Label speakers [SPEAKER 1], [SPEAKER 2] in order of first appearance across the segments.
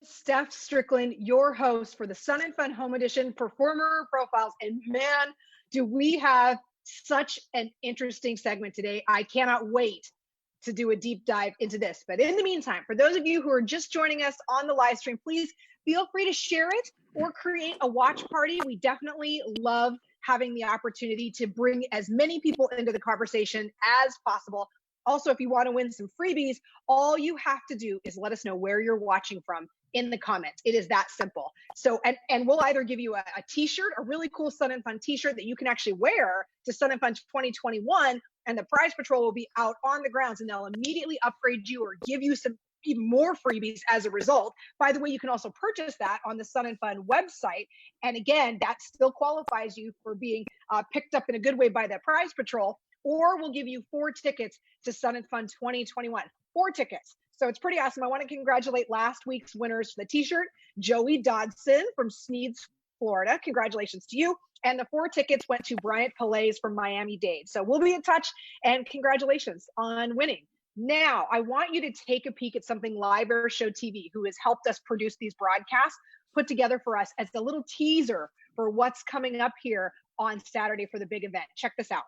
[SPEAKER 1] Steph Strickland, your host for the Sun and Fun Home Edition Performer Profiles. And man, do we have such an interesting segment today. I cannot wait to do a deep dive into this. But in the meantime, for those of you who are just joining us on the live stream, please feel free to share it or create a watch party. We definitely love having the opportunity to bring as many people into the conversation as possible. Also, if you want to win some freebies, all you have to do is let us know where you're watching from in the comments. It is that simple. So, and we'll either give you a t-shirt, a really cool Sun and Fun t-shirt that you can actually wear to Sun and Fun 2021, and the prize patrol will be out on the grounds and they'll immediately upgrade you or give you some even more freebies as a result. By the way, you can also purchase that on the Sun and Fun website. And again, that still qualifies you for being picked up in a good way by the prize patrol, or we'll give you 4 tickets to Sun and Fun 2021. 4 tickets. So it's pretty awesome. I want to congratulate last week's winners for the t-shirt, Joey Dodson from Sneeds, Florida. Congratulations to you. And the 4 tickets went to Bryant Pillay from Miami-Dade. So we'll be in touch, and congratulations on winning. Now, I want you to take a peek at something Live Air Show TV, who has helped us produce these broadcasts, put together for us as a little teaser for what's coming up here on Saturday for the big event. Check this out.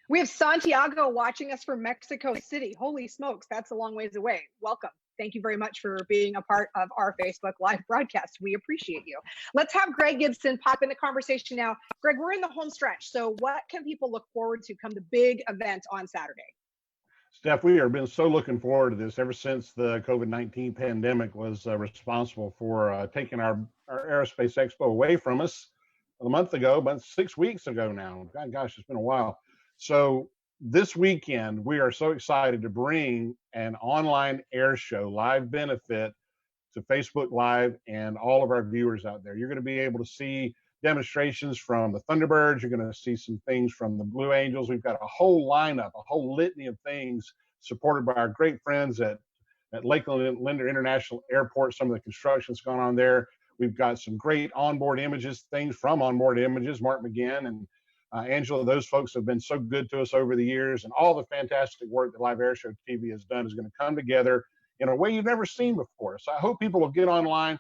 [SPEAKER 1] We have Santiago watching us from Mexico City. Holy smokes, that's a long ways away. Welcome. Thank you very much for being a part of our Facebook Live broadcast. We appreciate you. Let's have Greg Gibson pop in the conversation now. Greg, we're in the home stretch, so what can people look forward to come the big event on Saturday?
[SPEAKER 2] Steph, we have been so looking forward to this ever since the COVID-19 pandemic was responsible for taking our Aerospace Expo away from us a month ago, about 6 weeks ago now. God, gosh, it's been a while. So this weekend, we are so excited to bring an online air show live benefit to Facebook Live and all of our viewers out there. You're going to be able to see demonstrations from the Thunderbirds. You're going to see some things from the Blue Angels. We've got a whole lineup, a whole litany of things supported by our great friends at Lakeland Linder International Airport. Some of the construction's gone on there. We've got some great onboard images, things from onboard images, Mark McGinn and Angela. Those folks have been so good to us over the years, and all the fantastic work that Live Air Show TV has done is going to come together in a way you've never seen before. So I hope people will get online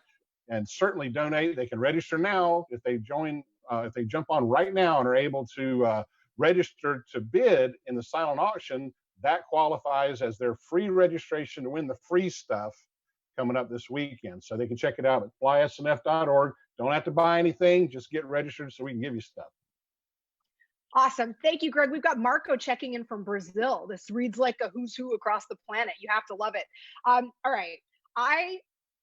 [SPEAKER 2] and certainly donate. They can register now if they join, if they jump on right now and are able to register to bid in the silent auction. That qualifies as their free registration to win the free stuff coming up this weekend. So they can check it out at flysnf.org. Don't have to buy anything, just get registered so we can give you stuff.
[SPEAKER 1] Awesome. Thank you, Greg. We've got Marco checking in from Brazil. This reads like a who's who across the planet. You have to love it. All right. I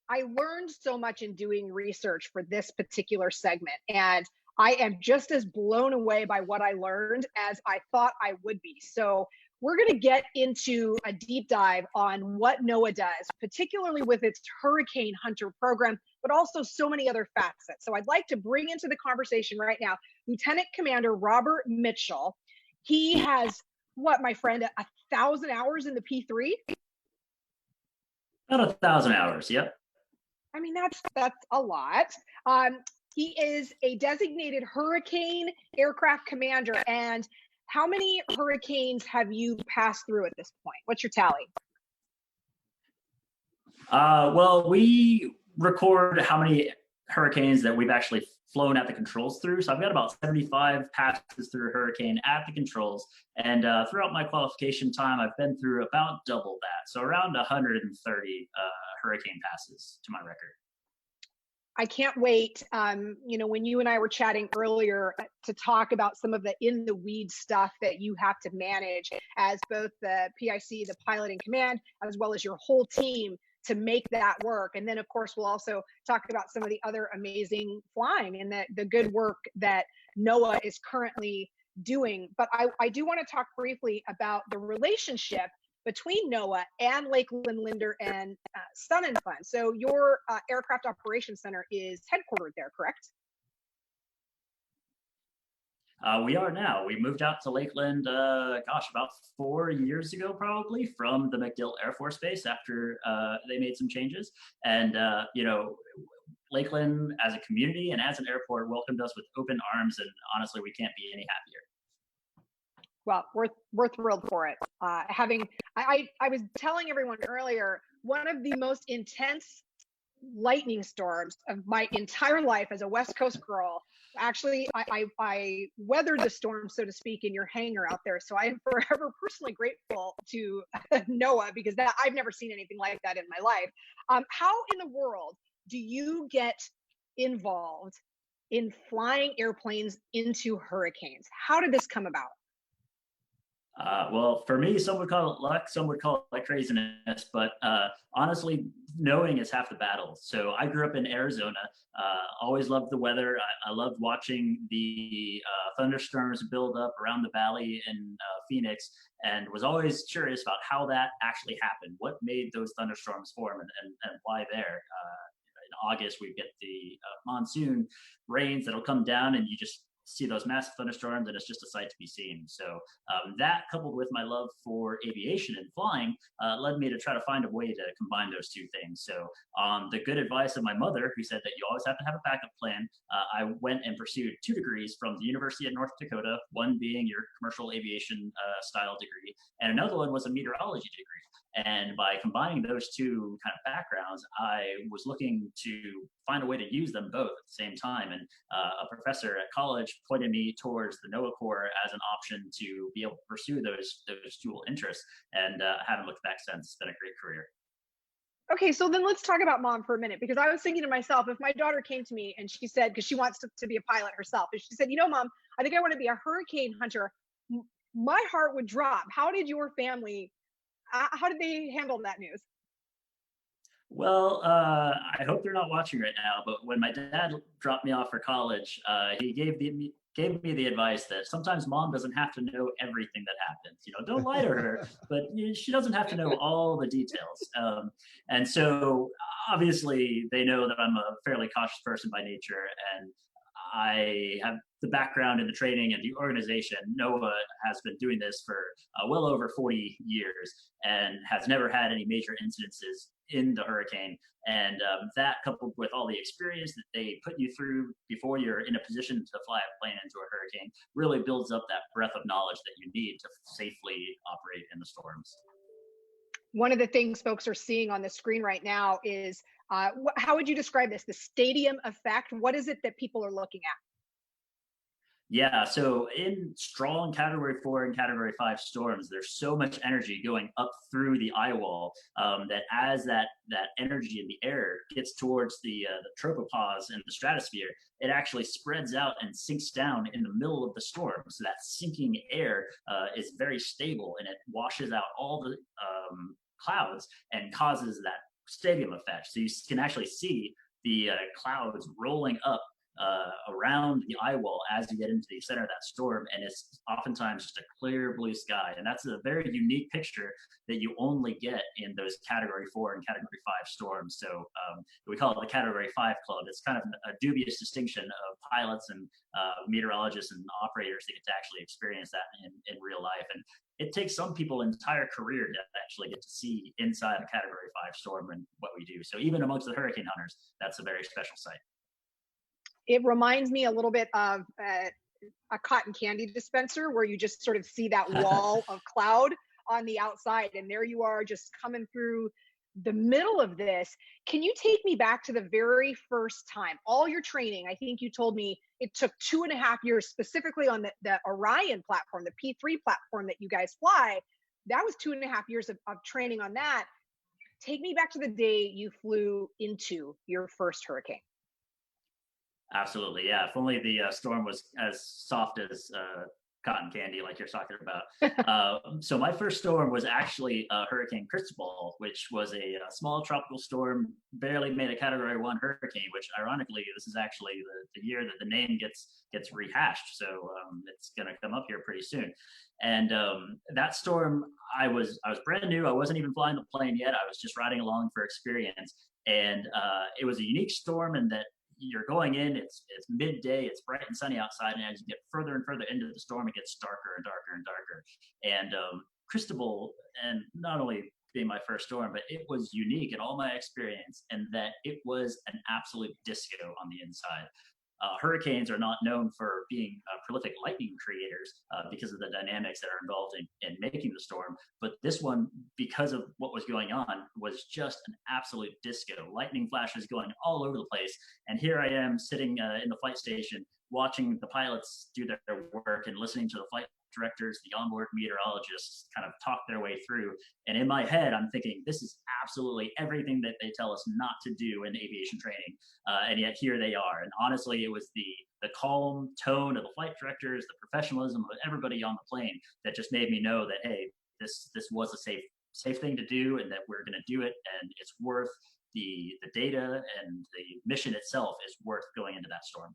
[SPEAKER 1] learned so much in doing research for this particular segment, and I am just as blown away by what I learned as I thought I would be. So we're going to get into a deep dive on what NOAA does, particularly with its Hurricane Hunter program, but also so many other facets. So I'd like to bring into the conversation right now Lieutenant Commander Robert Mitchell. He has, what, my friend, 1,000 hours in the P3?
[SPEAKER 3] About 1,000 hours, yep.
[SPEAKER 1] I mean, that's a lot. He is a designated hurricane aircraft commander. And how many hurricanes have you passed through at this point? What's your tally?
[SPEAKER 3] Well, we record how many hurricanes that we've actually flown at the controls through. So I've got about 75 passes through a hurricane at the controls. And throughout my qualification time, I've been through about double that. So around 130 hurricane passes to my record.
[SPEAKER 1] I can't wait, when you and I were chatting earlier to talk about some of the in the weeds stuff that you have to manage as both the PIC, the pilot in command, as well as your whole team to make that work. And then of course, we'll also talk about some of the other amazing flying and the good work that NOAA is currently doing. But I do want to talk briefly about the relationship between NOAA and Lakeland Linder and Sun and Fun. So your aircraft operations center is headquartered there, correct?
[SPEAKER 3] We are now. We moved out to Lakeland, about 4 years ago, probably, from the MacDill Air Force Base after they made some changes. And, Lakeland as a community and as an airport welcomed us with open arms. And honestly, we can't be any happier.
[SPEAKER 1] Well, we're thrilled for it. I was telling everyone earlier, one of the most intense lightning storms of my entire life as a West Coast girl. Actually, I weathered the storm, so to speak, in your hangar out there. So I am forever personally grateful to NOAA, because I've never seen anything like that in my life. How in the world do you get involved in flying airplanes into hurricanes? How did this come about?
[SPEAKER 3] Well, for me, some would call it luck, some would call it craziness, but honestly, knowing is half the battle. So I grew up in Arizona, always loved the weather. I loved watching the thunderstorms build up around the valley in Phoenix, and was always curious about how that actually happened. What made those thunderstorms form, and why there? In August, we get the monsoon rains that'll come down, and you just see those massive thunderstorms, and it's just a sight to be seen. So that, coupled with my love for aviation and flying, led me to try to find a way to combine those two things. So the good advice of my mother, who said that you always have to have a backup plan, I went and pursued 2 degrees from the University of North Dakota, one being your commercial aviation style degree, and another one was a meteorology degree. And by combining those two kind of backgrounds, I was looking to find a way to use them both at the same time. And a professor at college pointed me towards the NOAA Corps as an option to be able to pursue those dual interests. And I haven't looked back since. It's been a great career.
[SPEAKER 1] Okay, so then let's talk about mom for a minute, because I was thinking to myself, if my daughter came to me and she said, because she wants to be a pilot herself, and she said, Mom, I think I want to be a hurricane hunter, my heart would drop. How did your family, how did they handle that news?
[SPEAKER 3] Well, I hope they're not watching right now, but when my dad dropped me off for college, he gave me the advice that sometimes mom doesn't have to know everything that happens. Don't lie to her, but she doesn't have to know all the details. And so obviously they know that I'm a fairly cautious person by nature, and I have the background in the training and the organization. NOAA has been doing this for well over 40 years and has never had any major incidences in the hurricane. And that, coupled with all the experience that they put you through before you're in a position to fly a plane into a hurricane, really builds up that breadth of knowledge that you need to safely operate in the storms.
[SPEAKER 1] One of the things folks are seeing on the screen right now is, how would you describe this? The stadium effect. What is it that people are looking at?
[SPEAKER 3] Yeah, so in strong Category 4 and Category 5 storms, there's so much energy going up through the eye wall that as that energy in the air gets towards the tropopause and the stratosphere, it actually spreads out and sinks down in the middle of the storm. So that sinking air is very stable, and it washes out all the clouds and causes that stadium effect. So you can actually see the clouds rolling up around the eye wall as you get into the center of that storm, and it's oftentimes just a clear blue sky. And that's a very unique picture that you only get in those Category 4 and Category 5 storms. So we call it the Category 5 Club. It's kind of a dubious distinction of pilots and meteorologists and operators that get to actually experience that in real life. And it takes some people an entire career to actually get to see inside a Category 5 storm and what we do. So even amongst the hurricane hunters, that's a very special sight.
[SPEAKER 1] It reminds me a little bit of a cotton candy dispenser, where you just sort of see that wall of cloud on the outside, and there you are just coming through the middle of this. Can you take me back to the very first time? All your training, I think you told me it took 2.5 years, specifically on the Orion platform, the P3 platform that you guys fly. That was 2.5 years of training on that. Take me back to the day you flew into your first hurricane.
[SPEAKER 3] Absolutely, yeah. If only the storm was as soft as cotton candy like you're talking about. So my first storm was actually Hurricane Cristobal, which was a small tropical storm, barely made a Category 1 hurricane. Which, ironically, this is actually the year that the name gets rehashed. So it's going to come up here pretty soon. And that storm, I was brand new. I wasn't even flying the plane yet. I was just riding along for experience. And it was a unique storm in that you're going in, it's midday, it's bright and sunny outside, and as you get further and further into the storm, it gets darker and darker and darker. And Cristobal, and not only being my first storm, but it was unique in all my experience, and that it was an absolute disco on the inside. Hurricanes are not known for being prolific lightning creators because of the dynamics that are involved in making the storm. But this one, because of what was going on, was just an absolute disco. Lightning flashes going all over the place. And here I am sitting in the flight station watching the pilots do their work and listening to the flight directors, the onboard meteorologists kind of talk their way through. And in my head, I'm thinking, this is absolutely everything that they tell us not to do in aviation training. And yet here they are. And honestly, it was the calm tone of the flight directors, the professionalism of everybody on the plane that just made me know that, hey, this was a safe thing to do, and that we're going to do it, and it's worth the data, and the mission itself is worth going into that storm.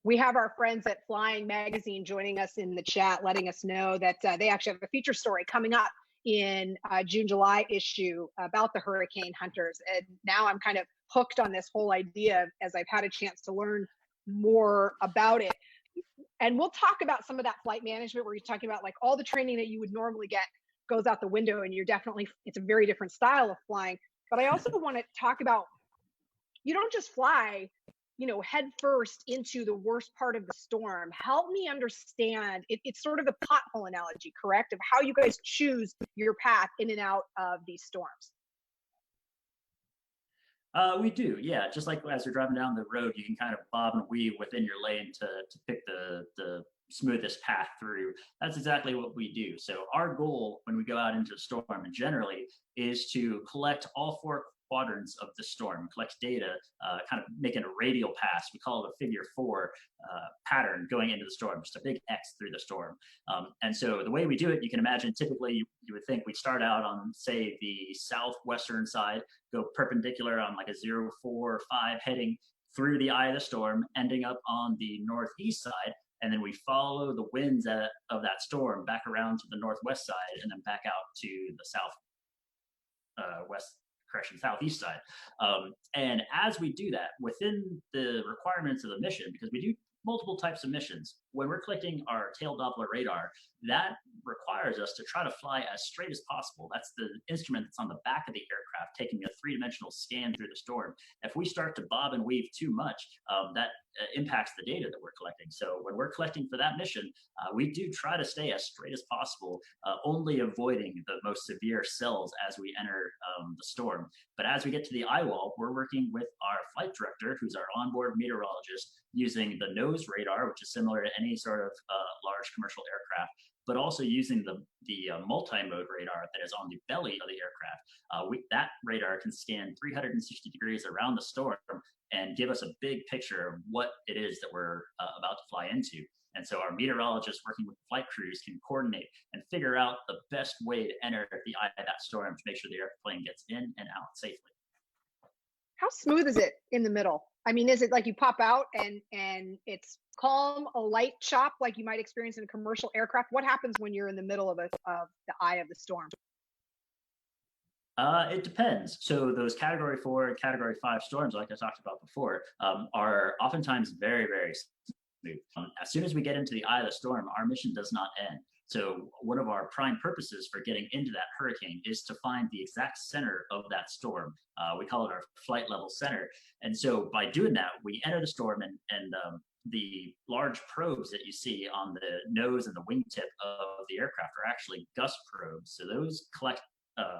[SPEAKER 1] We have our friends at Flying Magazine joining us in the chat, letting us know that they actually have a feature story coming up in June-July issue about the hurricane hunters. And now I'm kind of hooked on this whole idea as I've had a chance to learn more about it. And we'll talk about some of that flight management where you're talking about like all the training that you would normally get goes out the window, and it's a very different style of flying. But I also want to talk about, you don't just fly head first into the worst part of the storm. Help me understand. It's sort of the pothole analogy, correct? Of how you guys choose your path in and out of these storms.
[SPEAKER 3] We do, yeah. Just like as you're driving down the road, you can kind of bob and weave within your lane to pick the smoothest path through. That's exactly what we do. So our goal when we go out into a storm, and generally, is to collect all four quadrants of the storm, collect data, kind of making a radial pass. We call it a figure 4 pattern going into the storm, just a big X through the storm. And so the way we do it, you can imagine typically you would think we'd start out on, say, the southwestern side, go perpendicular on like a 0, 4, 5 heading through the eye of the storm, ending up on the northeast side. And then we follow the winds of that storm back around to the northwest side, and then back out to the southeast side. And as we do that, within the requirements of the mission, because we do multiple types of missions, when we're collecting our tail Doppler radar, that requires us to try to fly as straight as possible. That's the instrument that's on the back of the aircraft, taking a 3-dimensional scan through the storm. If we start to bob and weave too much, that impacts the data that we're collecting. So when we're collecting for that mission, we do try to stay as straight as possible, only avoiding the most severe cells as we enter the storm. But as we get to the eye wall, we're working with our flight director, who's our onboard meteorologist, using the nose radar, which is similar to any sort of large commercial aircraft, but also using the multi-mode radar that is on the belly of the aircraft. That radar can scan 360 degrees around the storm and give us a big picture of what it is that we're about to fly into. And so our meteorologists working with the flight crews can coordinate and figure out the best way to enter the eye of that storm to make sure the airplane gets in and out safely.
[SPEAKER 1] How smooth is it in the middle? I mean, is it like you pop out and it's calm, a light chop like you might experience in a commercial aircraft? What happens when you're in the middle of the eye of the storm?
[SPEAKER 3] It depends. So those Category 4 and Category 5 storms, like I talked about before, are oftentimes very, very smooth. As soon as we get into the eye of the storm, our mission does not end. So one of our prime purposes for getting into that hurricane is to find the exact center of that storm. We call it our flight level center. And so by doing that, we enter the storm, and the large probes that you see on the nose and the wingtip of the aircraft are actually gust probes. So those collect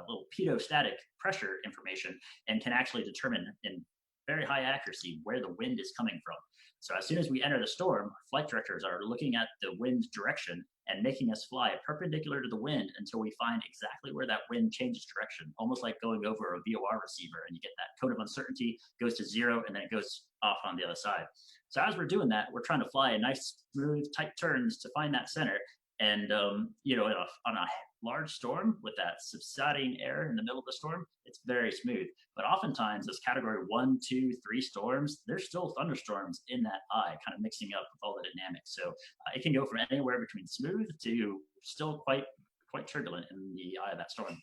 [SPEAKER 3] little pedostatic pressure information and can actually determine in very high accuracy where the wind is coming from. So as soon as we enter the storm, flight directors are looking at the wind direction and making us fly perpendicular to the wind until we find exactly where that wind changes direction, almost like going over a VOR receiver, and you get that cone of uncertainty goes to 0 and then it goes off on the other side. So as we're doing that, we're trying to fly a nice, smooth, tight turns to find that center. And on a large storm with that subsiding air in the middle of the storm, it's very smooth. But oftentimes, those category 1, 2, 3 storms, there's still thunderstorms in that eye, kind of mixing up with all the dynamics. So it can go from anywhere between smooth to still quite turbulent in the eye of that storm.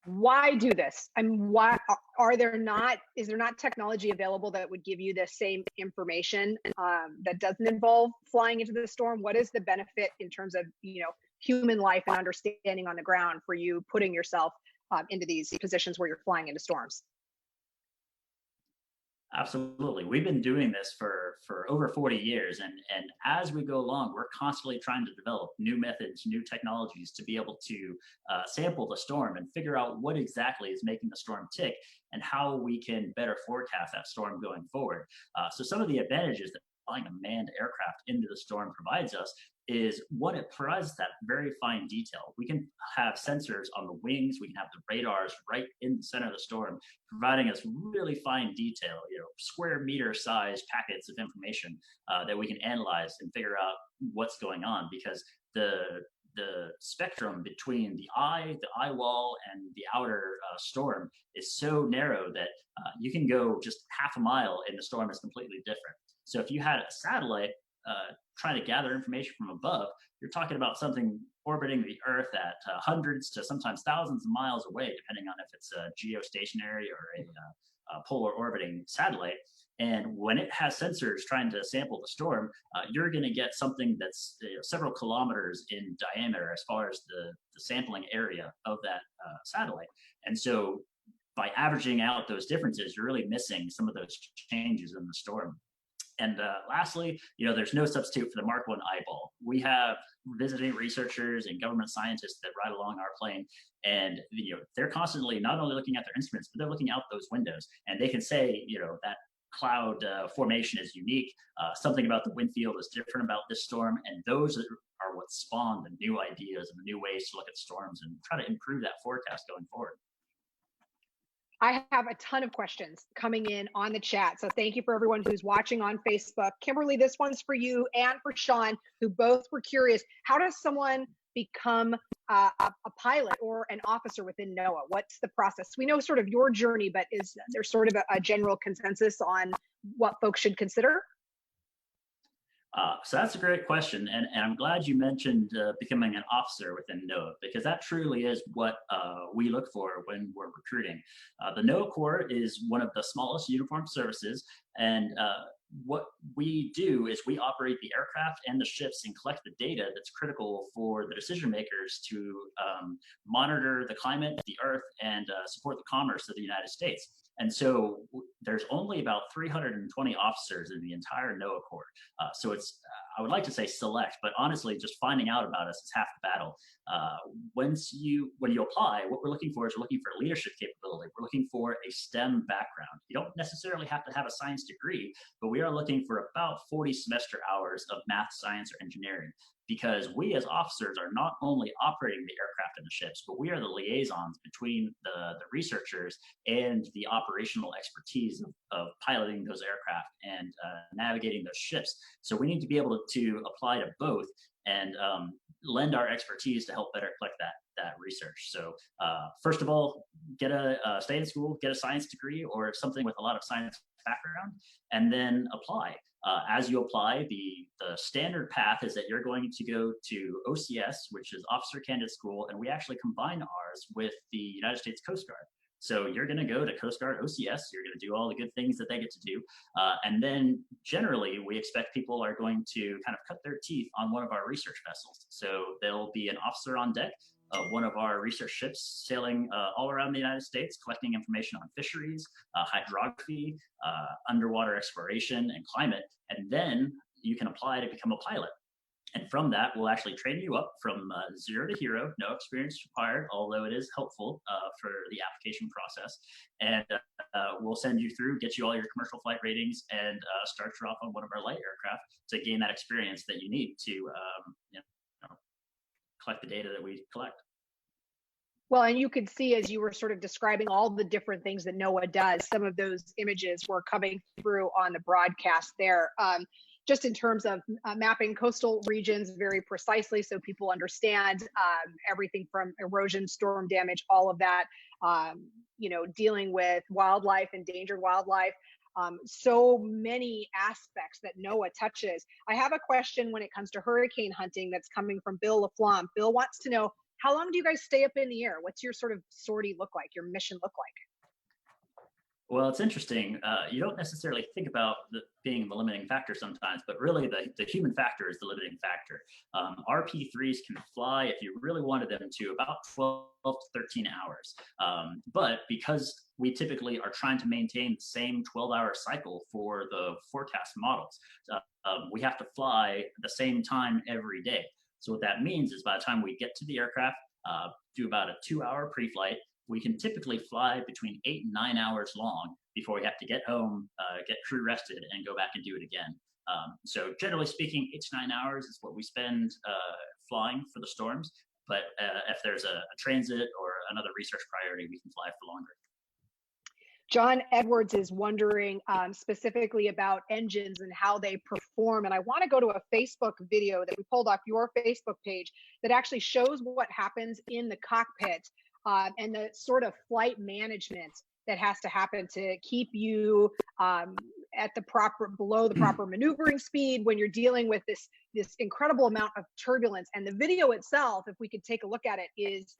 [SPEAKER 1] Why do this? I mean, why is there not technology available that would give you the same information that doesn't involve flying into the storm? What is the benefit in terms of, human life and understanding on the ground for you putting yourself into these positions where you're flying into storms?
[SPEAKER 3] Absolutely. We've been doing this for over 40 years. And as we go along, we're constantly trying to develop new methods, new technologies to be able to sample the storm and figure out what exactly is making the storm tick and how we can better forecast that storm going forward. So some of the advantages that flying a manned aircraft into the storm provides us is, one, it provides that very fine detail. We can have sensors on the wings, we can have the radars right in the center of the storm, providing us really fine detail, square meter size packets of information that we can analyze and figure out what's going on, because the spectrum between the eye wall, and the outer storm is so narrow that you can go just half a mile and the storm is completely different. So if you had a satellite trying to gather information from above, you're talking about something orbiting the Earth at hundreds to sometimes thousands of miles away, depending on if it's a geostationary or a polar orbiting satellite. And when it has sensors trying to sample the storm, you're going to get something that's several kilometers in diameter as far as the sampling area of that satellite. And so by averaging out those differences, you're really missing some of those changes in the storm. And lastly, there's no substitute for the Mark I eyeball. We have visiting researchers and government scientists that ride along our plane, and they're constantly not only looking at their instruments, but they're looking out those windows, and they can say, that cloud formation is unique. Something about the wind field is different about this storm, and those are what spawn the new ideas and the new ways to look at storms and try to improve that forecast going forward.
[SPEAKER 1] I have a ton of questions coming in on the chat. So thank you for everyone who's watching on Facebook. Kimberly, this one's for you and for Sean, who both were curious. How does someone become a pilot or an officer within NOAA? What's the process? We know sort of your journey, but is there sort of a general consensus on what folks should consider?
[SPEAKER 3] So that's a great question, and I'm glad you mentioned becoming an officer within NOAA, because that truly is what we look for when we're recruiting. The NOAA Corps is one of the smallest uniformed services, and what we do is we operate the aircraft and the ships and collect the data that's critical for the decision makers to monitor the climate, the Earth, and support the commerce of the United States. And so there's only about 320 officers in the entire NOAA Corps. So it's, I would like to say select, but honestly, just finding out about us is half the battle. When you apply, what we're looking for is we're looking for leadership capability. We're looking for a STEM background. You don't necessarily have to have a science degree, but we are looking for about 40 semester hours of math, science, or engineering, because we as officers are not only operating the aircraft and the ships, but we are the liaisons between the researchers and the operational expertise of piloting those aircraft and navigating those ships. So we need to be able to apply to both and lend our expertise to help better collect that research. So first of all, stay in school, get a science degree or something with a lot of science background, and then apply. As you apply, the standard path is that you're going to go to OCS, which is Officer Candidate School, and we actually combine ours with the United States Coast Guard. So you're going to go to Coast Guard OCS, you're going to do all the good things that they get to do, and then generally we expect people are going to kind of cut their teeth on one of our research vessels. So there'll be an officer on deck of one of our research ships sailing all around the United States, collecting information on fisheries, hydrography, underwater exploration, and climate. And then you can apply to become a pilot. And from that, we'll actually train you up from 0 to hero, no experience required, although it is helpful for the application process. And we'll send you through, get you all your commercial flight ratings, and start you off on one of our light aircraft to gain that experience that you need to collect the data that we collect.
[SPEAKER 1] Well, and you could see as you were sort of describing all the different things that NOAA does, some of those images were coming through on the broadcast there. Just in terms of mapping coastal regions very precisely so people understand everything from erosion, storm damage, all of that, dealing with wildlife, endangered wildlife. So many aspects that NOAA touches. I have a question when it comes to hurricane hunting that's coming from Bill LaFlamme. Bill wants to know, how long do you guys stay up in the air? What's your sort of sortie look like, your mission look like?
[SPEAKER 3] Well, it's interesting. You don't necessarily think about being the limiting factor sometimes, but really the human factor is the limiting factor. RP3s can fly, if you really wanted them to, about 12 to 13 hours. But because we typically are trying to maintain the same 12-hour cycle for the forecast models, we have to fly the same time every day. So what that means is by the time we get to the aircraft, do about a 2-hour pre-flight, we can typically fly between 8 and 9 hours long before we have to get home, get crew rested, and go back and do it again. So generally speaking, 8 to 9 hours is what we spend flying for the storms. But if there's a transit or another research priority, we can fly for longer.
[SPEAKER 1] John Edwards is wondering specifically about engines and how they perform. And I want to go to a Facebook video that we pulled off your Facebook page that actually shows what happens in the cockpit and the sort of flight management that has to happen to keep you at the below the proper maneuvering speed when you're dealing with this incredible amount of turbulence. And the video itself, if we could take a look at it, is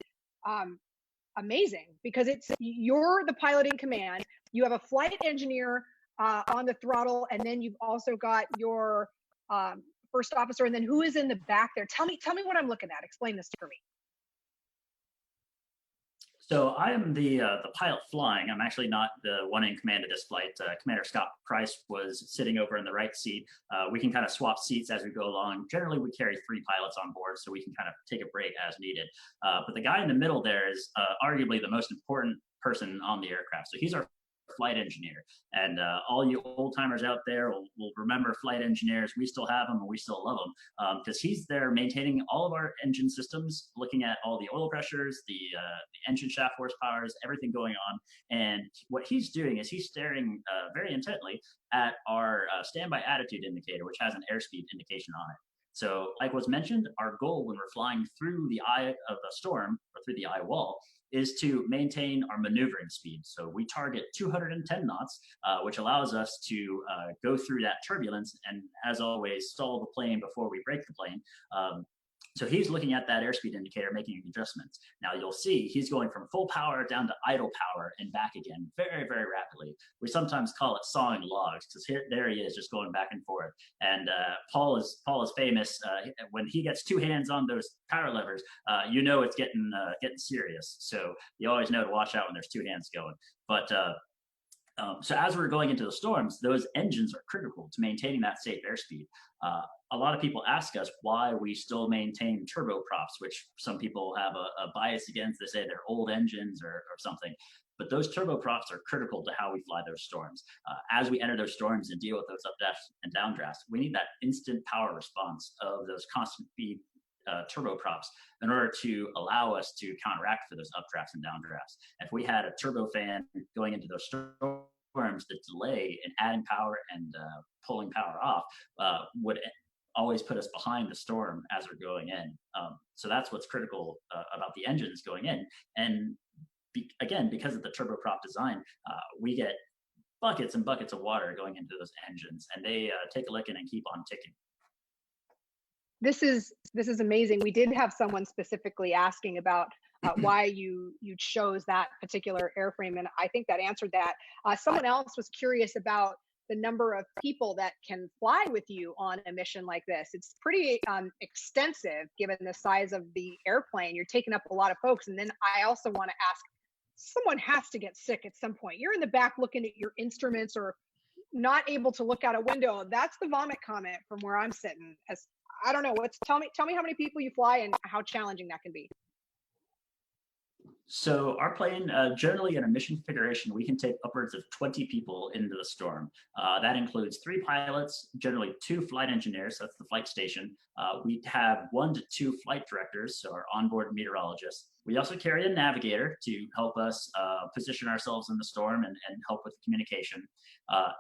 [SPEAKER 1] amazing, because you're the pilot in command, you have a flight engineer on the throttle, and then you've also got your first officer, and then who is in the back there? Tell me what I'm looking at. Explain this for me.
[SPEAKER 3] So I am the pilot flying. I'm actually not the one in command of this flight. Commander Scott Price was sitting over in the right seat. We can kind of swap seats as we go along. Generally, we carry 3 pilots on board, so we can kind of take a break as needed. But the guy in the middle there is arguably the most important person on the aircraft. So he's our flight engineer. And all you old timers out there will remember flight engineers. We still have them and we still love them because he's there maintaining all of our engine systems, looking at all the oil pressures, the engine shaft horsepowers, everything going on. And what he's doing is he's staring very intently at our standby attitude indicator, which has an airspeed indication on it. So like was mentioned, our goal when we're flying through the eye of the storm or through the eye wall is to maintain our maneuvering speed. So we target 210 knots, which allows us to go through that turbulence and, as always, stall the plane before we break the plane. So he's looking at that airspeed indicator, making adjustments. Now you'll see he's going from full power down to idle power and back again very, very rapidly. We sometimes call it sawing logs because there he is just going back and forth. And Paul is famous. When he gets 2 hands on those power levers, you know it's getting serious. So you always know to watch out when there's 2 hands going. But so as we're going into the storms, those engines are critical to maintaining that safe airspeed. A lot of people ask us why we still maintain turboprops, which some people have a bias against. They say they're old engines or something. But those turboprops are critical to how we fly those storms. As we enter those storms and deal with those updrafts and downdrafts, we need that instant power response of those constant feed turboprops in order to allow us to counteract for those updrafts and downdrafts. If we had a turbofan going into those storms, the delay in adding power and pulling power off would always put us behind the storm as we're going in. So that's what's critical about the engines going in. And again, because of the turboprop design, we get buckets and buckets of water going into those engines, and they take a licking and keep on ticking.
[SPEAKER 1] This is amazing. We did have someone specifically asking about why you chose that particular airframe, and I think that answered that. Someone else was curious about the number of people that can fly with you on a mission like this. It's pretty extensive given the size of the airplane. You're taking up a lot of folks. And then I also want to ask, someone has to get sick at some point. You're in the back looking at your instruments or not able to look out a window. That's the vomit comment from where I'm sitting. As I don't know, tell me how many people you fly and how challenging that can be.
[SPEAKER 3] So our plane, generally in a mission configuration, we can take upwards of 20 people into the storm. That includes 3 pilots, generally 2 flight engineers, that's the flight station. We have 1 to 2 flight directors, so our onboard meteorologists. We also carry a navigator to help us position ourselves in the storm and help with communication.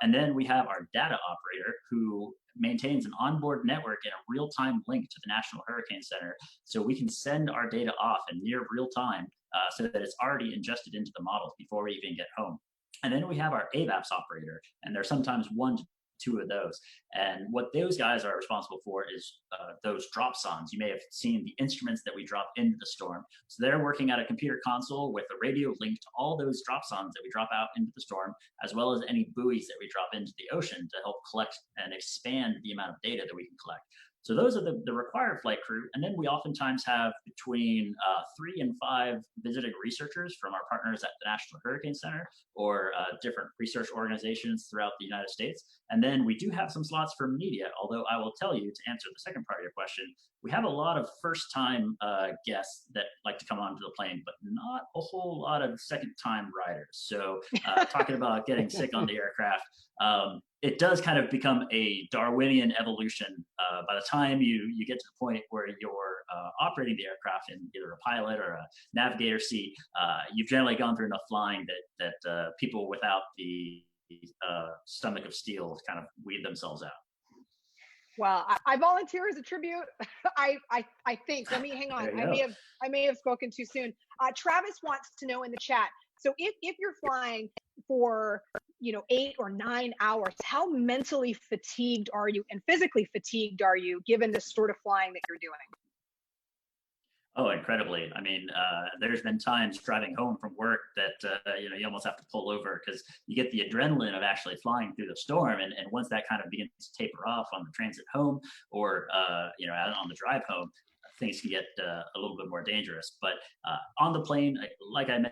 [SPEAKER 3] And then we have our data operator who maintains an onboard network and a real-time link to the National Hurricane Center. So we can send our data off in near real time so that it's already ingested into the models before we even get home. And then we have our AVAPS operator, and there's sometimes 1 to 2 of those. And what those guys are responsible for is those drop sons. You may have seen the instruments that we drop into the storm. So they're working at a computer console with a radio link to all those drop sons that we drop out into the storm, as well as any buoys that we drop into the ocean to help collect and expand the amount of data that we can collect. So those are the required flight crew. And then we oftentimes have between 3 and 5 visiting researchers from our partners at the National Hurricane Center or different research organizations throughout the United States. And then we do have some slots for media, although I will tell you, to answer the second part of your question, we have a lot of first-time guests that like to come onto the plane, but not a whole lot of second-time riders. So talking about getting sick on the aircraft, it does kind of become a Darwinian evolution. By the time you get to the point where you're operating the aircraft in either a pilot or a navigator seat, you've generally gone through enough flying that people without the stomach of steel kind of weed themselves out.
[SPEAKER 1] Well, I volunteer as a tribute. I think. Let me hang on. I may have spoken too soon. Travis wants to know in the chat. So if you're flying for 8 or 9 hours, how mentally fatigued are you and physically fatigued are you given the sort of flying that you're doing?
[SPEAKER 3] Oh, incredibly. I mean, there's been times driving home from work that, you almost have to pull over because you get the adrenaline of actually flying through the storm. And once that kind of begins to taper off on the transit home or, on the drive home, things can get a little bit more dangerous. But on the plane, like I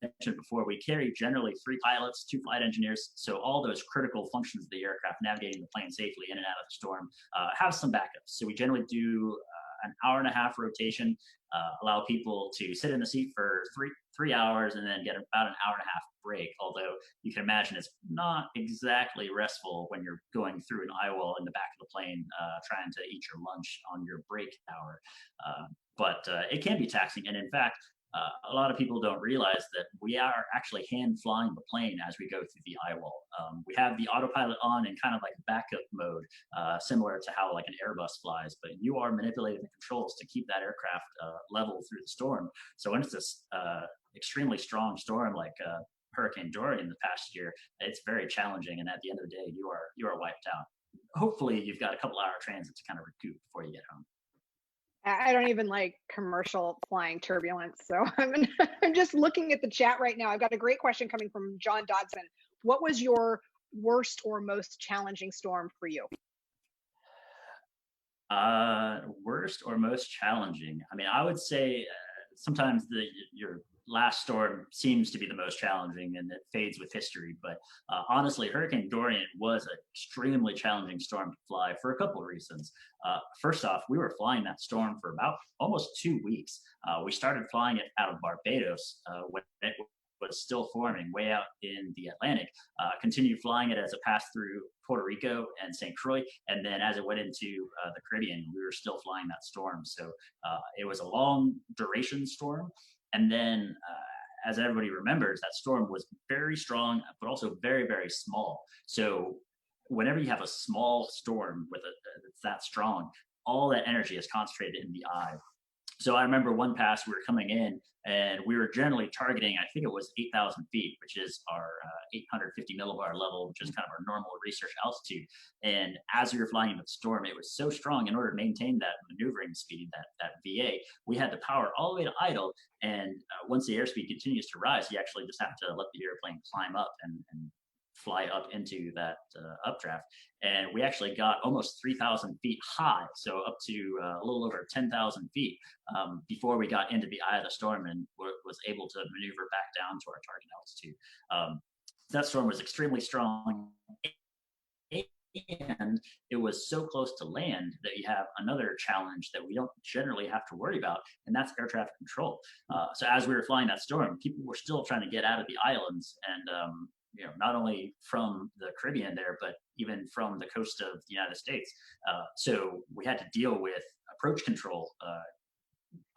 [SPEAKER 3] mentioned before, we carry generally 3 pilots, 2 flight engineers. So all those critical functions of the aircraft, navigating the plane safely in and out of the storm, have some backups. So we generally do an hour-and-a-half rotation, allow people to sit in the seat for three hours and then get about an hour-and-a-half break. Although you can imagine it's not exactly restful when you're going through an eye wall in the back of the plane, trying to eat your lunch on your break hour. But it can be taxing. And in fact, a lot of people don't realize that we are actually hand flying the plane as we go through the eye wall. We have the autopilot on in kind of like backup mode, similar to how like an Airbus flies, but you are manipulating the controls to keep that aircraft level through the storm. So when it's this extremely strong storm like Hurricane Dorian the past year, it's very challenging. And at the end of the day, you are wiped out. Hopefully you've got a couple hour transit to kind of recoup before you get home.
[SPEAKER 1] I don't even like commercial flying turbulence. So I'm just looking at the chat right now. I've got a great question coming from John Dodson. What was your worst or most challenging storm for you?
[SPEAKER 3] Worst or most challenging? I mean, I would say sometimes your last storm seems to be the most challenging and it fades with history. But honestly, Hurricane Dorian was an extremely challenging storm to fly for a couple of reasons. First off, we were flying that storm for about almost 2 weeks. We started flying it out of Barbados when it was still forming way out in the Atlantic, continued flying it as it passed through Puerto Rico and St. Croix. And then as it went into the Caribbean, we were still flying that storm. So it was a long duration storm. And then, as everybody remembers, that storm was very strong, but also very, very small. So whenever you have a small storm that's that strong, all that energy is concentrated in the eye. So I remember one pass we were coming in and we were generally targeting, I think it was 8,000 feet, which is our 850 millibar level, which is kind of our normal research altitude. And as we were flying into the storm, it was so strong in order to maintain that maneuvering speed, that VA, we had to power all the way to idle. And once the airspeed continues to rise, you actually just have to let the airplane climb up and fly up into that updraft. And we actually got almost 3,000 feet high, so up to a little over 10,000 feet before we got into the eye of the storm and was able to maneuver back down to our target altitude. That storm was extremely strong, and it was so close to land that you have another challenge that we don't generally have to worry about, and that's air traffic control. So as we were flying that storm, people were still trying to get out of the islands, and not only from the Caribbean there, but even from the coast of the United States. So we had to deal with approach control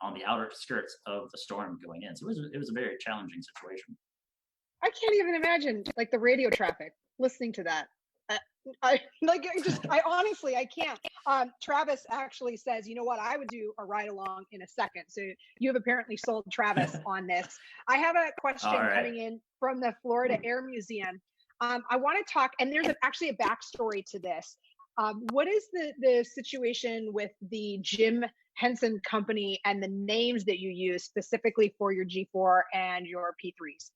[SPEAKER 3] on the outer skirts of the storm going in. So it was a very challenging situation.
[SPEAKER 1] I can't even imagine like the radio traffic listening to that. I honestly, I can't. Travis actually says, you know what, I would do a ride along in a second. So you have apparently sold Travis on this. I have a question coming in from the Florida Air Museum. I want to talk, and there's actually a backstory to this. What is the situation with the Jim Henson Company and the names that you use specifically for your G4 and your P3s?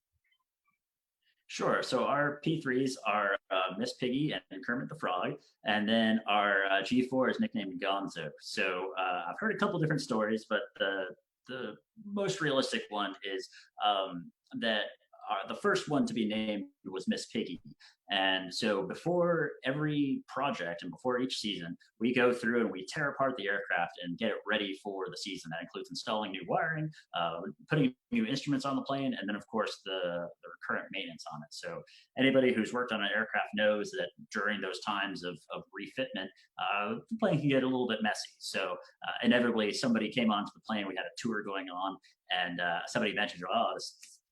[SPEAKER 3] Sure. So our P3s are Miss Piggy and Kermit the Frog, and then our G4 is nicknamed Gonzo. So I've heard a couple different stories, but the most realistic one is that the first one to be named was Miss Piggy. And so before every project and before each season, we go through and we tear apart the aircraft and get it ready for the season. That includes installing new wiring, putting new instruments on the plane, and then of course the recurrent maintenance on it. So anybody who's worked on an aircraft knows that during those times of refitment, the plane can get a little bit messy. So inevitably somebody came onto the plane, we had a tour going on, and somebody mentioned, oh,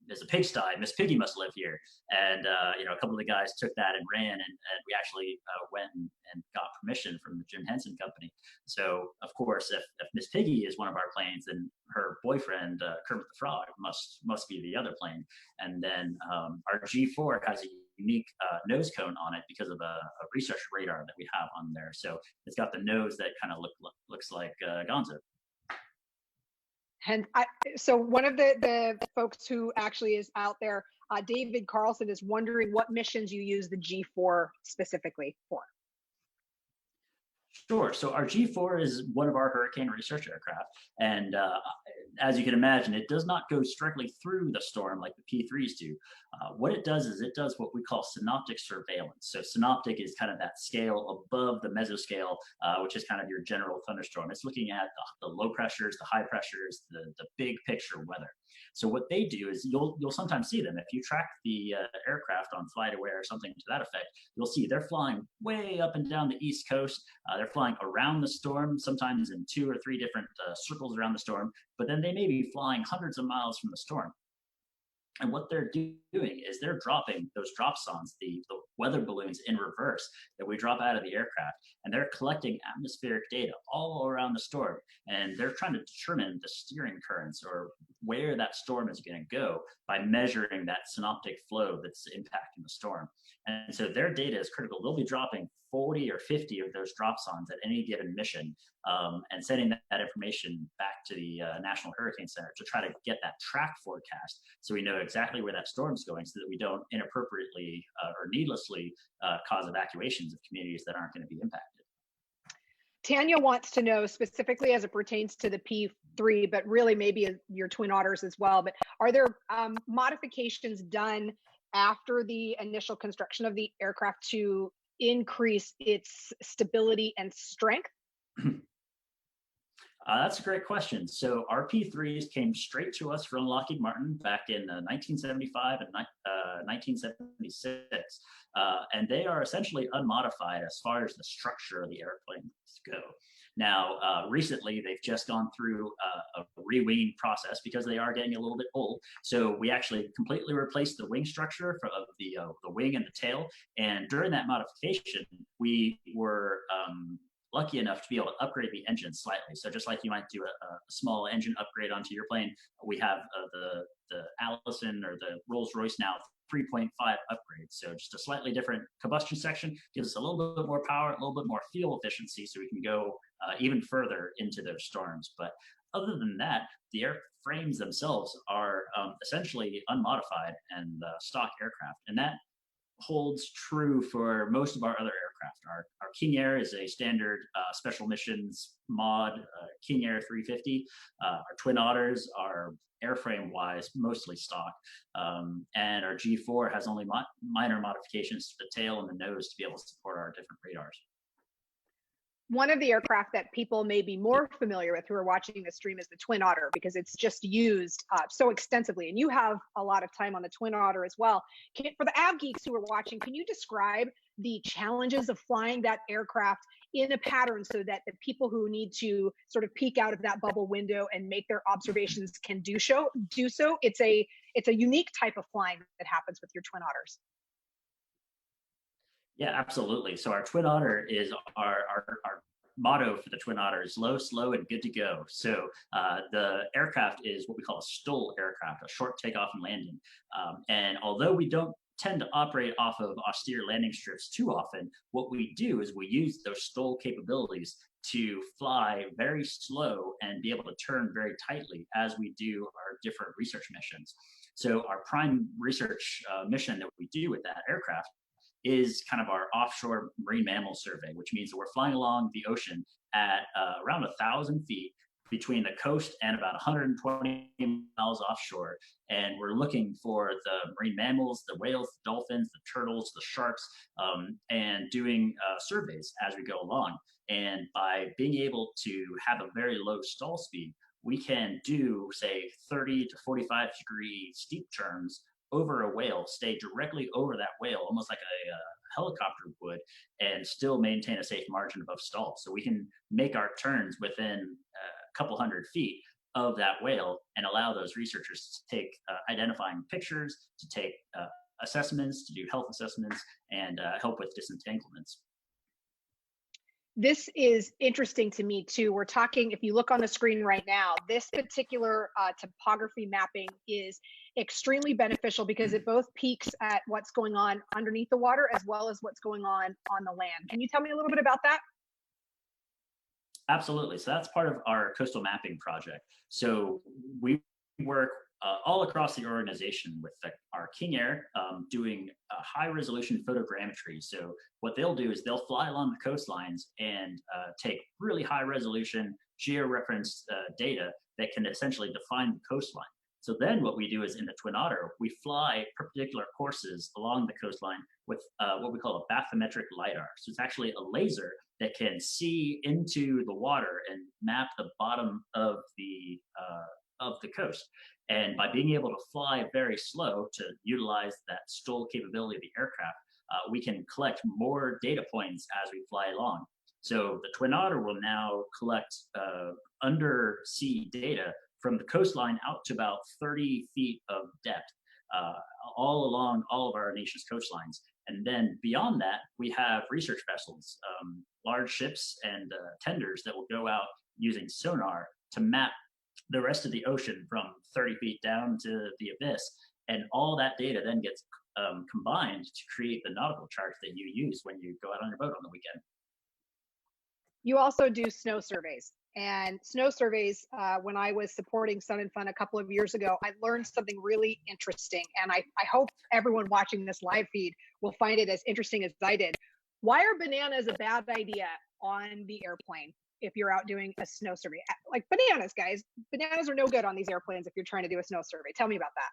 [SPEAKER 3] there's a pigsty. Miss Piggy must live here. And, a couple of the guys took that and ran, and we actually went and got permission from the Jim Henson Company. So, of course, if Miss Piggy is one of our planes, then her boyfriend, Kermit the Frog, must be the other plane. And then our G4 has a unique nose cone on it because of a research radar that we have on there. So it's got the nose that kind of looks like Gonzo.
[SPEAKER 1] And so one of the folks who actually is out there, David Carlson, is wondering what missions you use the G4 specifically for.
[SPEAKER 3] Sure. So our G4 is one of our hurricane research aircraft. And as you can imagine, it does not go directly through the storm like the P3s do. What it does is it does what we call synoptic surveillance. So synoptic is kind of that scale above the mesoscale, which is kind of your general thunderstorm. It's looking at the low pressures, the high pressures, the big picture weather. So what they do is you'll sometimes see them. If you track the aircraft on FlightAware or something to that effect, you'll see they're flying way up and down the East Coast. They're flying around the storm, sometimes in 2 or 3 different circles around the storm, but then they may be flying hundreds of miles from the storm. And what they're doing is they're dropping those drop zones, the weather balloons in reverse that we drop out of the aircraft, and they're collecting atmospheric data all around the storm. And they're trying to determine the steering currents or where that storm is going to go by measuring that synoptic flow that's impacting the storm. And so their data is critical. They'll be dropping 40 or 50 of those drop zones at any given mission, and sending that information back to the National Hurricane Center to try to get that track forecast so we know exactly where that storm's going, so that we don't inappropriately or needlessly cause evacuations of communities that aren't going to be impacted.
[SPEAKER 1] Tanya wants to know specifically as it pertains to the P3, but really maybe your Twin Otters as well, but are there modifications done after the initial construction of the aircraft to increase its stability and strength?
[SPEAKER 3] That's a great question. So our P3s came straight to us from Lockheed Martin back in 1975 and 1976. And they are essentially unmodified as far as the structure of the airplanes go. Now, recently, they've just gone through a re-winging process because they are getting a little bit old. So we actually completely replaced the wing structure of the wing and the tail. And during that modification, we were lucky enough to be able to upgrade the engine slightly. So just like you might do a small engine upgrade onto your plane, we have the Allison or the Rolls-Royce now 3.5 upgrade. So just a slightly different combustion section gives us a little bit more power, a little bit more fuel efficiency, so we can go even further into those storms. But other than that, the airframes themselves are essentially unmodified and stock aircraft. And that holds true for most of our other aircraft. Our King Air is a standard special missions mod King Air 350. Our Twin Otters are airframe-wise mostly stock, and our G4 has only minor modifications to the tail and the nose to be able to support our different radars.
[SPEAKER 1] One of the aircraft that people may be more familiar with who are watching this stream is the Twin Otter, because it's just used so extensively. And you have a lot of time on the Twin Otter as well. For the av geeks who are watching, can you describe the challenges of flying that aircraft in a pattern so that the people who need to sort of peek out of that bubble window and make their observations can do so? It's a unique type of flying that happens with your Twin Otters.
[SPEAKER 3] Yeah, absolutely. So our Twin Otter is our motto for the Twin Otter is low, slow, and good to go. So the aircraft is what we call a STOL aircraft, a short takeoff and landing. And although we don't tend to operate off of austere landing strips too often, what we do is we use those STOL capabilities to fly very slow and be able to turn very tightly as we do our different research missions. So our prime research mission that we do with that aircraft is kind of our offshore marine mammal survey, which means that we're flying along the ocean at around 1,000 feet between the coast and about 120 miles offshore. And we're looking for the marine mammals, the whales, the dolphins, the turtles, the sharks, and doing surveys as we go along. And by being able to have a very low stall speed, we can do, say, 30 to 45 degree steep turns over a whale, stay directly over that whale, almost like a helicopter would, and still maintain a safe margin above stall. So we can make our turns within a couple hundred feet of that whale and allow those researchers to take identifying pictures, to take assessments, to do health assessments, and help with disentanglements.
[SPEAKER 1] This is interesting to me too. We're talking, if you look on the screen right now, this particular topography mapping is extremely beneficial because it both peeks at what's going on underneath the water as well as what's going on the land. Can you tell me a little bit about that?
[SPEAKER 3] Absolutely. So that's part of our coastal mapping project. So we work all across the organization with our King Air doing high resolution photogrammetry. So what they'll do is they'll fly along the coastlines and take really high resolution georeferenced data that can essentially define the coastline. So then what we do is in the Twin Otter, we fly perpendicular courses along the coastline with what we call a bathymetric LiDAR. So it's actually a laser that can see into the water and map the bottom of the coast. And by being able to fly very slow to utilize that STOL capability of the aircraft, we can collect more data points as we fly along. So the Twin Otter will now collect undersea data from the coastline out to about 30 feet of depth, all along all of our nation's coastlines. And then beyond that, we have research vessels, large ships and tenders that will go out using sonar to map the rest of the ocean from 30 feet down to the abyss. And all that data then gets combined to create the nautical charts that you use when you go out on your boat on the weekend.
[SPEAKER 1] You also do snow surveys. And snow surveys, when I was supporting Sun and Fun a couple of years ago, I learned something really interesting. And I hope everyone watching this live feed will find it as interesting as I did. Why are bananas a bad idea on the airplane if you're out doing a snow survey? Like bananas, guys. Bananas are no good on these airplanes if you're trying to do a snow survey. Tell me about that.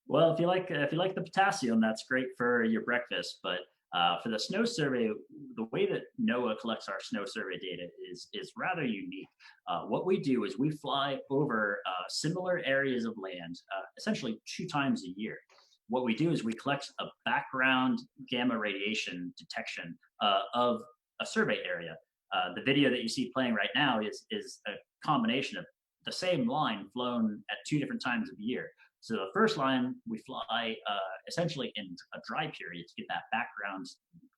[SPEAKER 3] Well, if you like the potassium, that's great for your breakfast. But for the snow survey, the way that NOAA collects our snow survey data is rather unique. What we do is we fly over similar areas of land essentially 2 times a year. What we do is we collect a background gamma radiation detection of a survey area. The video that you see playing right now is a combination of the same line flown at 2 different times of the year. So the first line we fly essentially in a dry period to get that background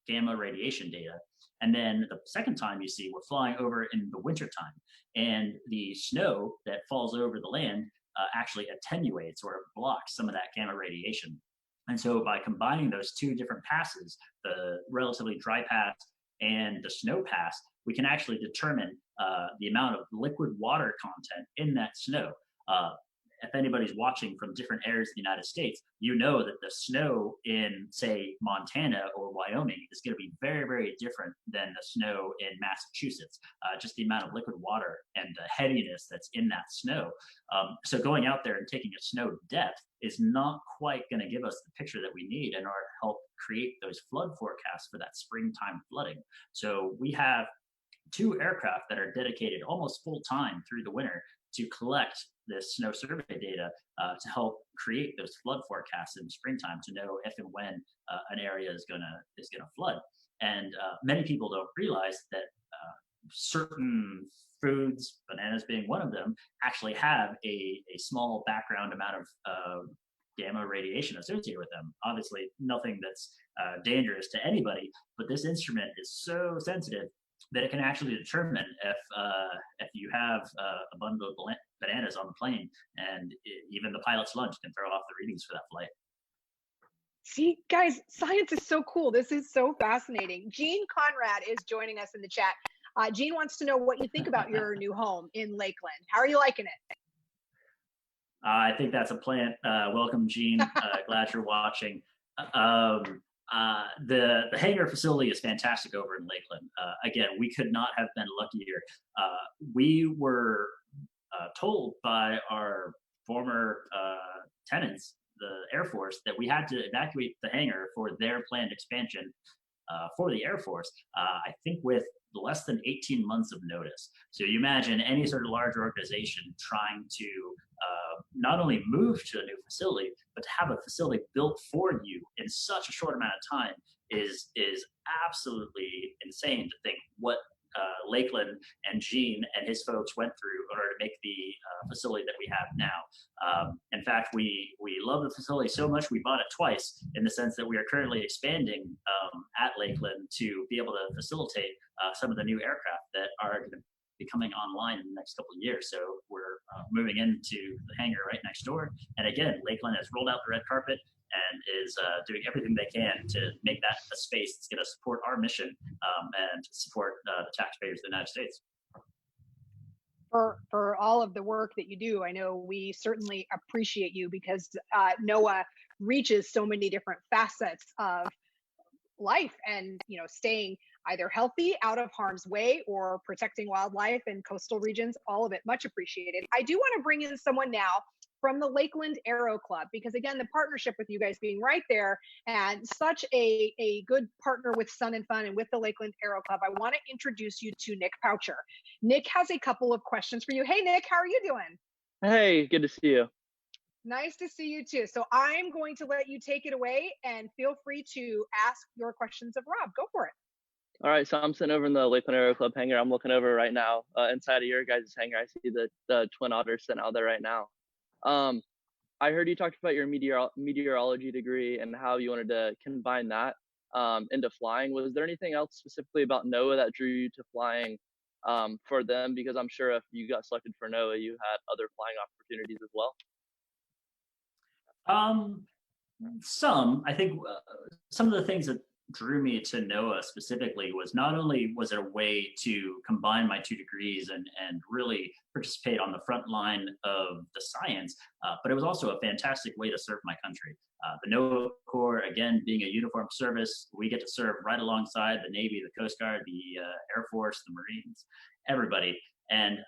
[SPEAKER 3] gamma radiation data. And then the second time you see, we're flying over in the wintertime. And the snow that falls over the land actually attenuates or blocks some of that gamma radiation. And so by combining those 2 different passes, the relatively dry pass and the snow pass, we can actually determine the amount of liquid water content in that snow. if anybody's watching from different areas of the United States, you know that the snow in, say, Montana or Wyoming is going to be very, very different than the snow in Massachusetts. Just the amount of liquid water and the heaviness that's in that snow. So going out there and taking a snow depth is not quite going to give us the picture that we need in order to help create those flood forecasts for that springtime flooding. So we have 2 aircraft that are dedicated almost full time through the winter to collect this snow survey data to help create those flood forecasts in the springtime to know if and when an area is gonna flood. And many people don't realize that certain foods, bananas being one of them, actually have a small background amount of gamma radiation associated with them. Obviously, nothing that's dangerous to anybody, but this instrument is so sensitive that it can actually determine if you have a bundle of bananas on the plane, and even the pilot's lunch can throw off the readings for that flight.
[SPEAKER 1] See, guys, science is so cool. This is so fascinating. Gene Conrad is joining us in the chat. Gene wants to know what you think about your new home in Lakeland. How are you liking it?
[SPEAKER 3] I think that's a plant. Welcome, Gene. Glad you're watching. The hangar facility is fantastic over in Lakeland. Again, we could not have been luckier. We were told by our former tenants, the Air Force, that we had to evacuate the hangar for their planned expansion for the Air Force, I think with less than 18 months of notice. So you imagine any sort of large organization trying to not only move to a new facility, but to have a facility built for you in such a short amount of time is absolutely insane to think what Lakeland and Gene and his folks went through in order to make the facility that we have now. In fact, we love the facility so much we bought it twice, in the sense that we are currently expanding at Lakeland to be able to facilitate some of the new aircraft that are going to be coming online in the next couple of years. So we're moving into the hangar right next door. And again, Lakeland has rolled out the red carpet and is doing everything they can to make that a space that's going to support our mission and support the taxpayers of the United States.
[SPEAKER 1] For all of the work that you do, I know we certainly appreciate you, because NOAA reaches so many different facets of life, and staying either healthy, out of harm's way, or protecting wildlife and coastal regions. All of it much appreciated. I do want to bring in someone now from the Lakeland Aero Club, because again, the partnership with you guys being right there and such a good partner with Sun and Fun and with the Lakeland Aero Club, I want to introduce you to Nick Poucher. Nick has a couple of questions for you. Hey, Nick, how are you doing?
[SPEAKER 4] Hey, good to see you.
[SPEAKER 1] Nice to see you too. So I'm going to let you take it away, and feel free to ask your questions of Rob. Go for it.
[SPEAKER 4] All right, so I'm sitting over in the Lakeland Aero Club hangar. I'm looking over right now inside of your guys' hangar. I see the Twin Otters sitting out there right now. I heard you talked about your meteorology degree and how you wanted to combine that into flying. Was there anything else specifically about NOAA that drew you to flying for them? Because I'm sure if you got selected for NOAA, you had other flying opportunities as well.
[SPEAKER 3] I think some of the things that drew me to NOAA specifically was not only was it a way to combine my 2 degrees and really participate on the front line of the science, but it was also a fantastic way to serve my country. The NOAA Corps, again, being a uniformed service, we get to serve right alongside the Navy, the Coast Guard, the Air Force, the Marines, everybody. And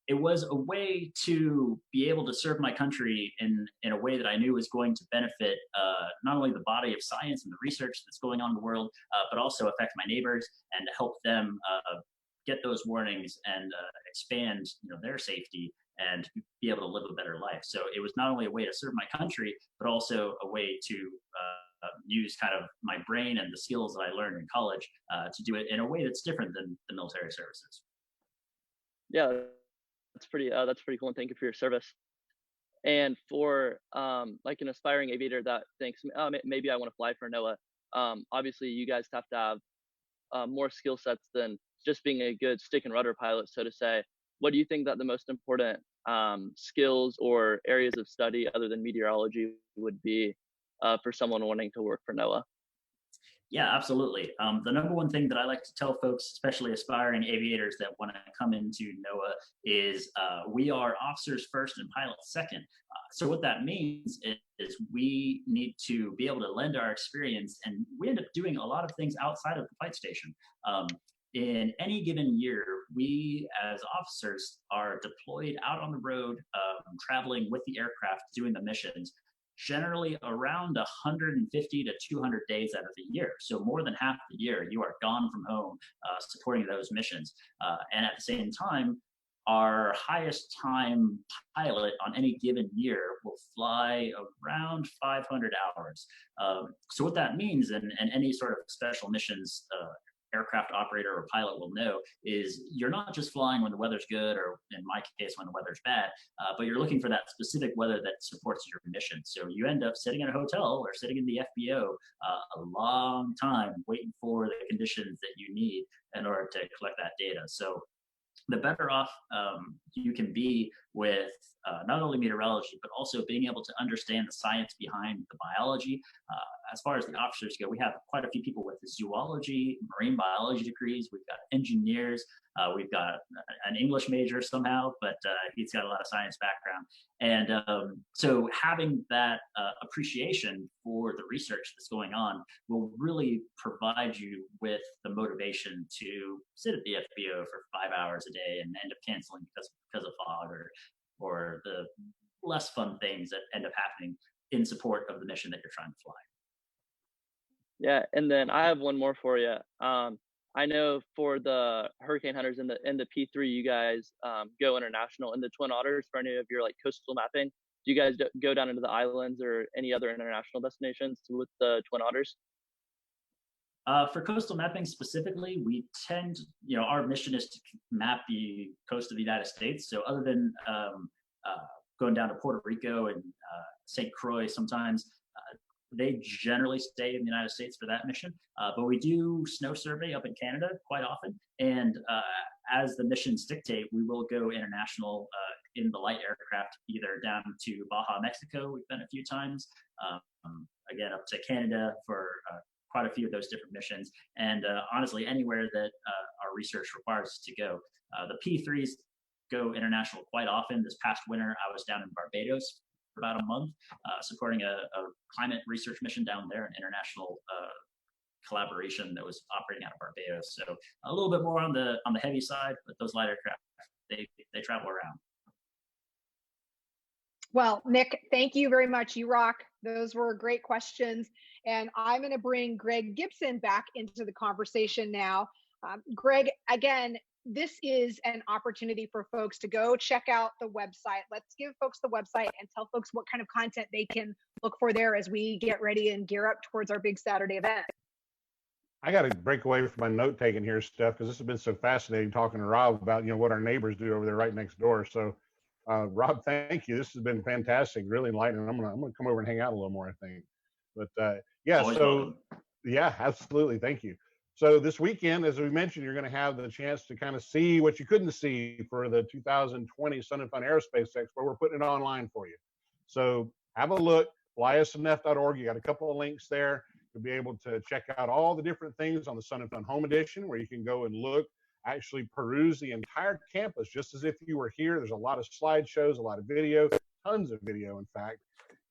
[SPEAKER 3] it was a way to be able to serve my country in a way that I knew was going to benefit not only the body of science and the research that's going on in the world, but also affect my neighbors and help them get those warnings and expand their safety and be able to live a better life. So it was not only a way to serve my country, but also a way to use kind of my brain and the skills that I learned in college to do it in a way that's different than the military services.
[SPEAKER 4] Yeah, that's pretty cool, and thank you for your service. And for like an aspiring aviator that thinks, maybe I want to fly for NOAA, obviously you guys have to have more skill sets than just being a good stick and rudder pilot, so to say. What do you think that the most important skills or areas of study other than meteorology would be for someone wanting to work for NOAA?
[SPEAKER 3] Yeah, absolutely. The number one thing that I like to tell folks, especially aspiring aviators that want to come into NOAA, is we are officers first and pilots second. So what that means is we need to be able to lend our experience, and we end up doing a lot of things outside of the flight station. In any given year, we as officers are deployed out on the road, traveling with the aircraft, doing the missions, generally around 150 to 200 days out of the year. So more than half the year, you are gone from home supporting those missions. And at the same time, our highest time pilot on any given year will fly around 500 hours. So what that means, and any sort of special missions aircraft operator or pilot will know, is you're not just flying when the weather's good, or in my case, when the weather's bad, but you're looking for that specific weather that supports your mission. So you end up sitting in a hotel or sitting in the FBO a long time waiting for the conditions that you need in order to collect that data. So the better off you can be with not only meteorology, but also being able to understand the science behind the biology. As far as the officers go, we have quite a few people with zoology, marine biology degrees. We've got engineers. We've got an English major somehow, but he's got a lot of science background. And so having that appreciation for the research that's going on will really provide you with the motivation to sit at the FBO for 5 hours a day and end up canceling because of fog or the less fun things that end up happening in support of the mission that you're trying to fly.
[SPEAKER 4] Yeah, and then I have one more for you. I know for the hurricane hunters in the P3, you guys go international in the Twin Otters for any of your like coastal mapping. Do you guys go down into the islands or any other international destinations with the Twin Otters?
[SPEAKER 3] For coastal mapping specifically, we tend, our mission is to map the coast of the United States. So other than going down to Puerto Rico and St. Croix sometimes, they generally stay in the United States for that mission. But we do snow survey up in Canada quite often. And as the missions dictate, we will go international in the light aircraft, either down to Baja, Mexico, we've been a few times, again, up to Canada for quite a few of those different missions. And honestly, anywhere that our research requires us to go. The P3s go international quite often. This past winter, I was down in Barbados for about a month, supporting a climate research mission down there, an international collaboration that was operating out of Barbados. So a little bit more on the heavy side, but those light aircraft, they travel around.
[SPEAKER 1] Well, Nick, thank you very much. You rock. Those were great questions. And I'm going to bring Greg Gibson back into the conversation now. Greg, again, this is an opportunity for folks to go check out the website. Let's give folks the website and tell folks what kind of content they can look for there as we get ready and gear up towards our big Saturday event.
[SPEAKER 2] I got to break away from my note taking here, Steph, because this has been so fascinating talking to Rob about what our neighbors do over there right next door. So, Rob, thank you. This has been fantastic, really enlightening. I'm gonna come over and hang out a little more, I think. But yeah,
[SPEAKER 3] Always
[SPEAKER 2] so
[SPEAKER 3] welcome.
[SPEAKER 2] yeah, absolutely, thank you. So this weekend, as we mentioned, you're going to have the chance to kind of see what you couldn't see for the 2020 Sun and Fun Aerospace Expo. We're putting it online for you. So have a look, flysnf.org. You got a couple of links there. You'll be able to check out all the different things on the Sun and Fun Home Edition, where you can go and look, actually peruse the entire campus, just as if you were here. There's a lot of slideshows, a lot of video, tons of video, in fact,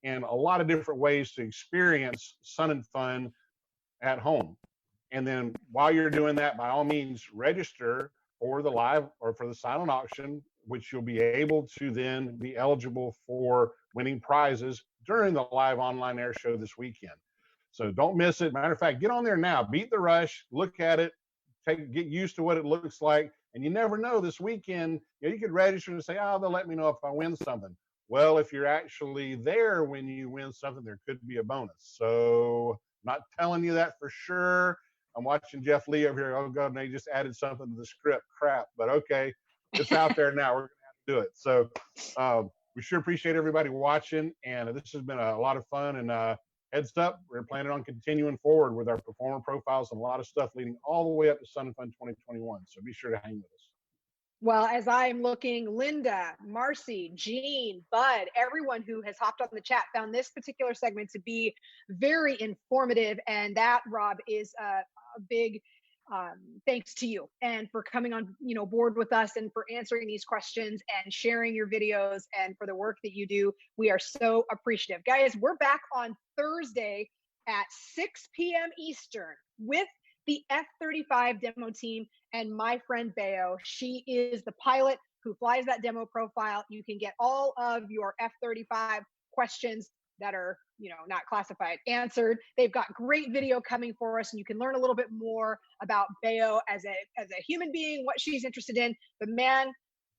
[SPEAKER 2] and a lot of different ways to experience Sun and Fun at home. And then while you're doing that, by all means, register for the live or for the silent auction, which you'll be able to then be eligible for winning prizes during the live online air show this weekend. So don't miss it. Matter of fact, get on there now, beat the rush, look at it, get used to what it looks like. And you never know, this weekend, you could register and say, oh, they'll let me know if I win something. Well, if you're actually there when you win something, there could be a bonus. So not telling you that for sure. I'm watching Jeff Lee over here. Oh, God, and they just added something to the script. Crap. But okay, it's out there now. We're going to have to do it. So we sure appreciate everybody watching. And this has been a lot of fun. And heads up, we're planning on continuing forward with our performer profiles and a lot of stuff leading all the way up to Sun and Fun 2021. So be sure to hang with us.
[SPEAKER 1] Well, as I am looking, Linda, Marcy, Jean, Bud, everyone who has hopped on the chat found this particular segment to be very informative. And that, Rob, is a big thanks to you and for coming on, board with us and for answering these questions and sharing your videos and for the work that you do. We are so appreciative. Guys, we're back on Thursday at 6 p.m. Eastern with the F-35 demo team and my friend Bayo. She is the pilot who flies that demo profile. You can get all of your F-35 questions that are, not classified answered. They've got great video coming for us, and you can learn a little bit more about Bayo as a human being, what she's interested in. But man,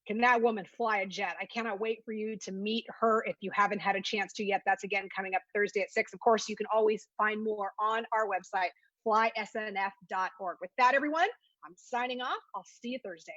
[SPEAKER 1] can that woman fly a jet? I cannot wait for you to meet her if you haven't had a chance to yet. That's again coming up Thursday at 6. Of course, you can always find more on our website, flysnf.org. With that, everyone, I'm signing off. I'll see you Thursday.